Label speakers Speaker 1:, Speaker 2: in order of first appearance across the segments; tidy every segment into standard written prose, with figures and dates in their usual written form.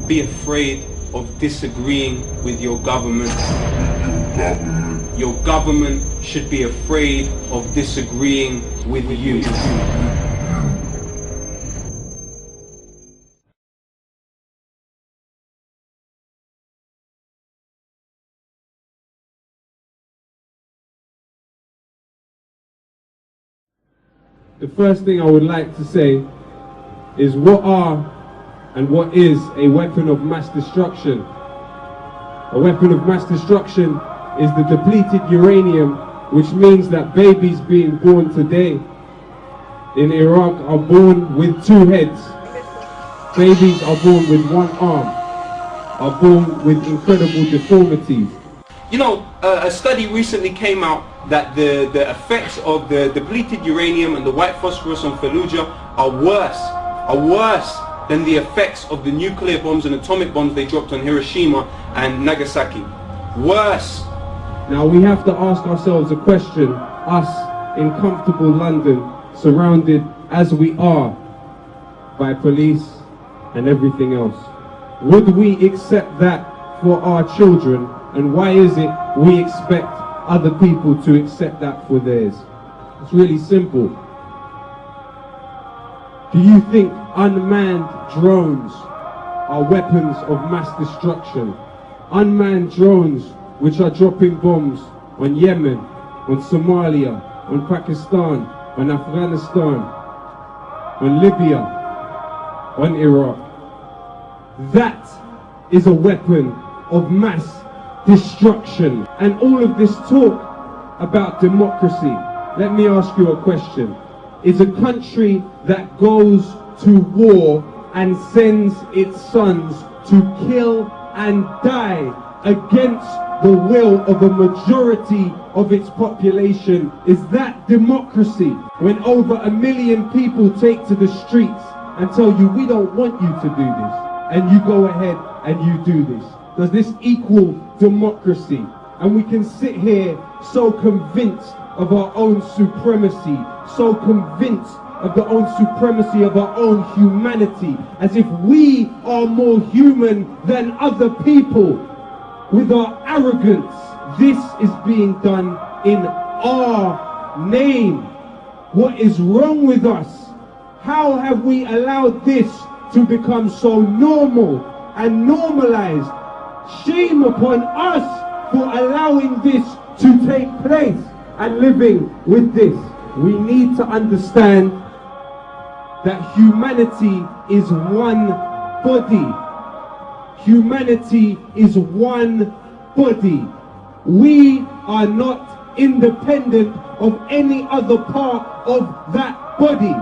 Speaker 1: be afraid of disagreeing with your government. Your government should be afraid of disagreeing with you.
Speaker 2: The first thing I would like to say is what are and what is a weapon of mass destruction. A weapon of mass destruction is the depleted uranium, which means that babies being born today in Iraq are born with two heads. Babies are born with one arm, are born with incredible deformities.
Speaker 1: You know, a study recently came out that the effects of the depleted uranium and the white phosphorus on Fallujah are worse than the effects of the nuclear bombs and atomic bombs they dropped on Hiroshima and Nagasaki. Worse.
Speaker 2: Now we have to ask ourselves a question, us in comfortable London, surrounded as we are by police and everything else. Would we accept that for our children? And why is it we expect other people to accept that for theirs? It's really simple. Do you think unmanned drones are weapons of mass destruction? Unmanned drones which are dropping bombs on Yemen, on Somalia, on Pakistan, on Afghanistan, on Libya, on Iraq. That is a weapon of mass destruction. And all of this talk about democracy, let me ask you a question. Is a country that goes to war and sends its sons to kill and die against the will of a majority of its population, is that democracy? When over 1 million people take to the streets and tell you, we don't want you to do this, and you go ahead and you do this. Does this equal democracy? And we can sit here so convinced of our own supremacy, so convinced of the own supremacy of our own humanity, as if we are more human than other people. With our arrogance, this is being done in our name. What is wrong with us? How have we allowed this to become so normal and normalized? Shame upon us for allowing this to take place and living with this. We need to understand that humanity is one body. Humanity is one body. We are not independent of any other part of that body,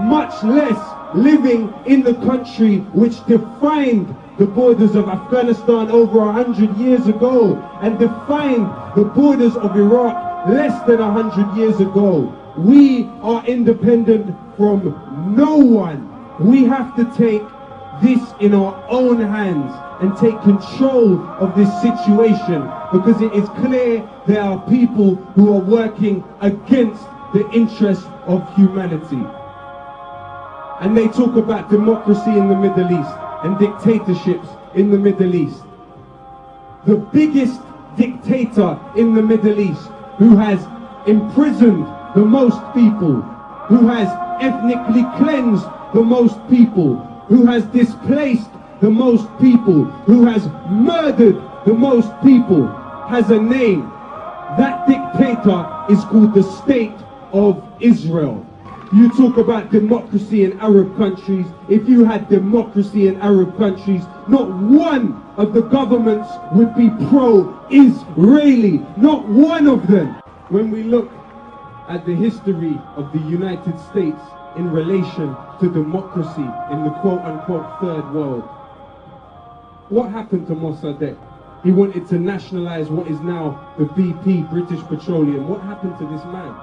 Speaker 2: much less living in the country which defined the borders of Afghanistan over 100 years ago and defined the borders of Iraq less than 100 years ago. We are independent from no one. We have to take this in our own hands and take control of this situation, because it is clear there are people who are working against the interests of humanity. And they talk about democracy in the Middle East and dictatorships in the Middle East. The biggest dictator in the Middle East, who has imprisoned the most people, who has ethnically cleansed the most people, who has displaced the most people, who has murdered the most people, has a name. That dictator is called the State of Israel. You talk about democracy in Arab countries. If you had democracy in Arab countries, not one of the governments would be pro-Israeli. Not one of them. When we look at the history of the United States in relation to democracy in the quote-unquote third world, what happened to Mossadegh? He wanted to nationalize what is now the BP, British Petroleum. What happened to this man?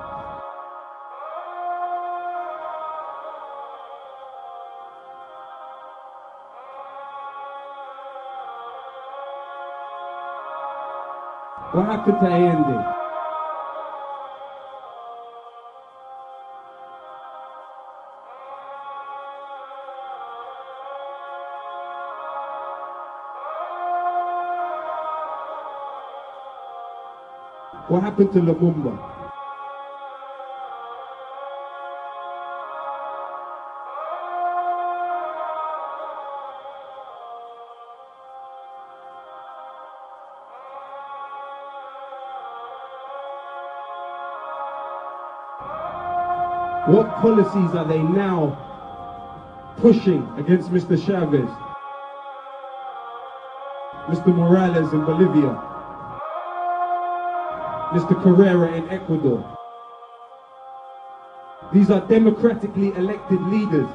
Speaker 2: What happened to Allende? What happened to Lumumba? What policies are they now pushing against Mr. Chavez, Mr. Morales in Bolivia, Mr. Carrera in Ecuador? These are democratically elected leaders,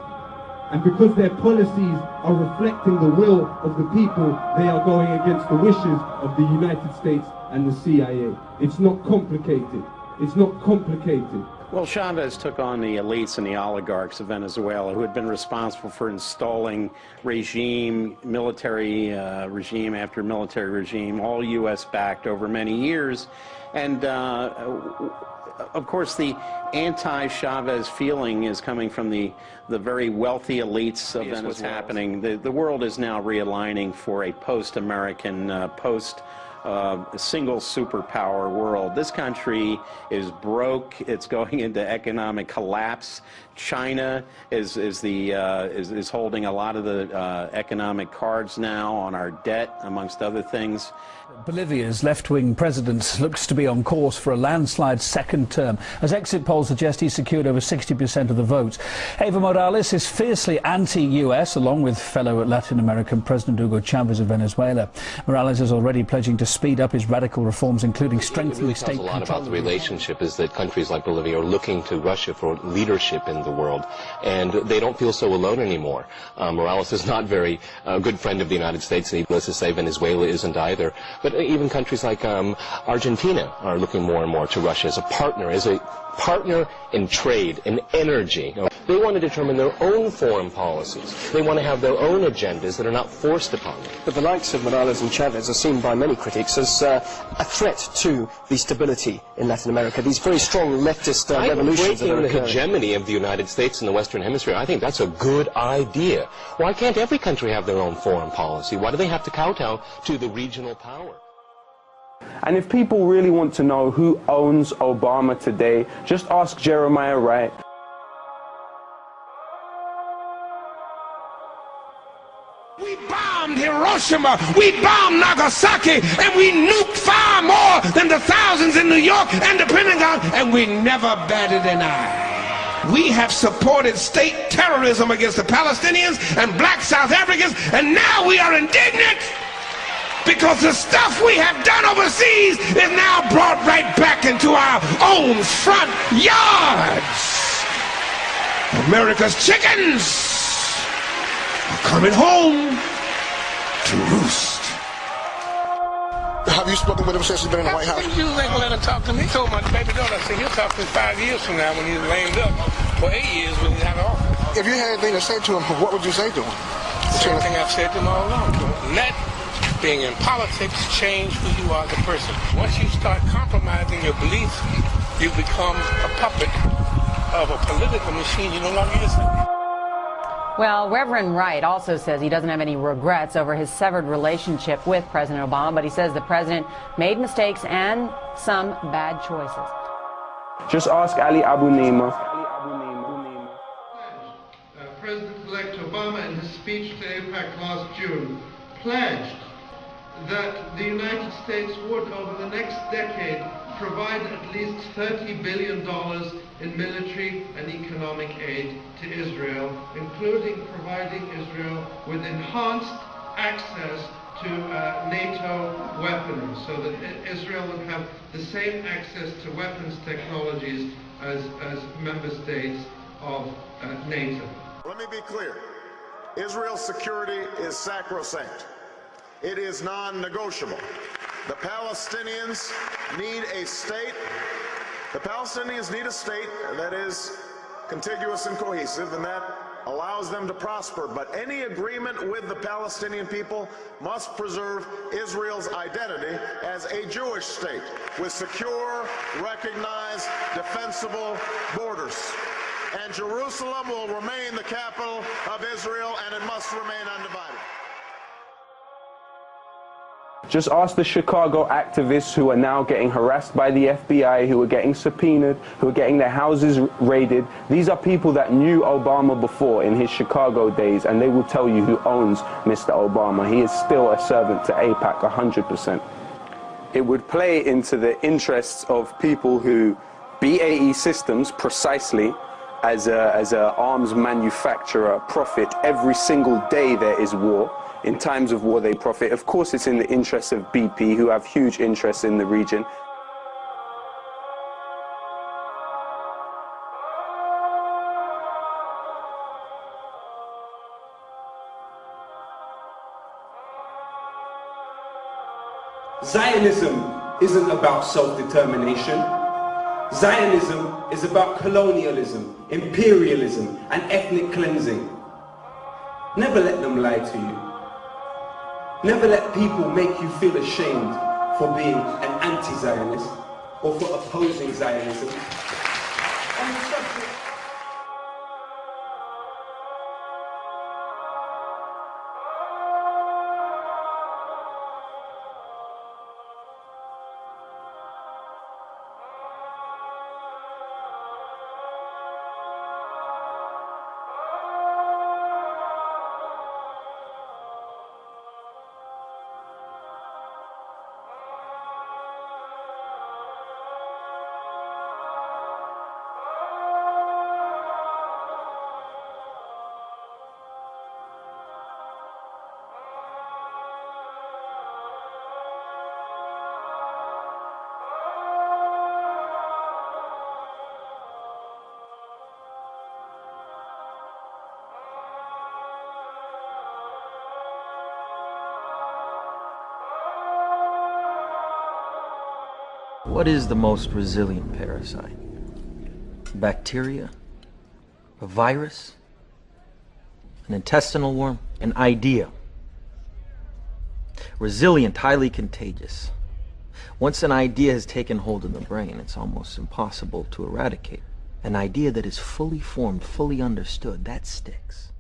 Speaker 2: and because their policies are reflecting the will of the people, they are going against the wishes of the United States and the CIA. It's not complicated. It's not complicated.
Speaker 3: Well, Chavez took on the elites and the oligarchs of Venezuela who had been responsible for installing military regime after military regime, all U.S.-backed over many years. And, of course, the anti-Chavez feeling is coming from the very wealthy elites of Venezuela. What's happening. The world is now realigning for a post-American, single superpower world. This country is broke. It's going into economic collapse. China is holding a lot of the economic cards now on our debt, amongst other things.
Speaker 4: Bolivia's left-wing president looks to be on course for a landslide second term, as exit polls suggest he secured over 60% of the votes. Evo Morales is fiercely anti-US, along with fellow Latin American President Hugo Chavez of Venezuela. Morales is already pledging to speed up his radical reforms, including strengthening state control.
Speaker 5: A lot about the relationship is that countries like Bolivia are looking to Russia for leadership in the world, and they don't feel so alone anymore. Morales is not very good friend of the United States, and needless to say, Venezuela isn't either. But even countries like Argentina are looking more and more to Russia as a partner in trade, in energy. They want to determine their own foreign policies. They want to have their own agendas that are not forced upon them.
Speaker 6: But the likes of Morales and Chavez are seen by many critics as a threat to the stability in Latin America. These very strong leftist revolutions that are
Speaker 5: breaking the
Speaker 6: occurring.
Speaker 5: hegemony of the United States in the Western Hemisphere, I think that's a good idea. Why can't every country have their own foreign policy? Why do they have to kowtow to the regional power?
Speaker 1: And if people really want to know who owns Obama today, just ask Jeremiah Wright.
Speaker 7: We bombed Hiroshima, we bombed Nagasaki, and we nuked far more than the thousands in New York and the Pentagon, and we never batted an eye. We have supported state terrorism against the Palestinians and black South Africans, and now we are indignant because the stuff we have done overseas is now brought right back into our own front yards. America's chickens are coming home to roost.
Speaker 8: Have you spoken with him since he's been in the White House?
Speaker 7: You ain't gonna let him talk to me. I told my baby daughter, I said, he'll talk to me 5 years from now when he's lamed up, for 8 years when he's out of office.
Speaker 8: If you had anything to say to him, what would you say to him?
Speaker 7: Same thing I've said to him all along. Let being in politics change who you are as a person. Once you start compromising your beliefs, you become a puppet of a political machine you no longer listen.
Speaker 9: Well, Reverend Wright also says he doesn't have any regrets over his severed relationship with President Obama, but he says the president made mistakes and some bad choices.
Speaker 1: Just ask Ali Abunimah.
Speaker 10: President-elect Obama, in his speech to Aipac last June, pledged that the United States would, over the next decade, provide at least $30 billion in military and economic aid to Israel, including providing Israel with enhanced access to NATO weaponry, so that Israel would have the same access to weapons technologies as member states of NATO.
Speaker 11: Let me be clear. Israel's security is sacrosanct. It is non-negotiable. The Palestinians need a state. The Palestinians need a state that is contiguous and cohesive, and that allows them to prosper. But any agreement with the Palestinian people must preserve Israel's identity as a Jewish state with secure, recognized, defensible borders. And Jerusalem will remain the capital of Israel, and it must remain undivided.
Speaker 1: Just ask the Chicago activists who are now getting harassed by the FBI, who are getting subpoenaed, who are getting their houses raided. These are people that knew Obama before in his Chicago days, and they will tell you who owns Mr. Obama. He is still a servant to AIPAC, 100%. It would play into the interests of people who BAE Systems, precisely, as a arms manufacturer, profit every single day there is war. In times of war, they profit. Of course, it's in the interests of BP, who have huge interests in the region. Zionism isn't about self-determination. Zionism is about colonialism, imperialism, and ethnic cleansing. Never let them lie to you. Never let people make you feel ashamed for being an anti-Zionist or for opposing Zionism.
Speaker 12: What is the most resilient parasite? A bacteria? A virus? An intestinal worm? An idea? Resilient, highly contagious. Once an idea has taken hold in the brain, it's almost impossible to eradicate. An idea that is fully formed, fully understood, that sticks.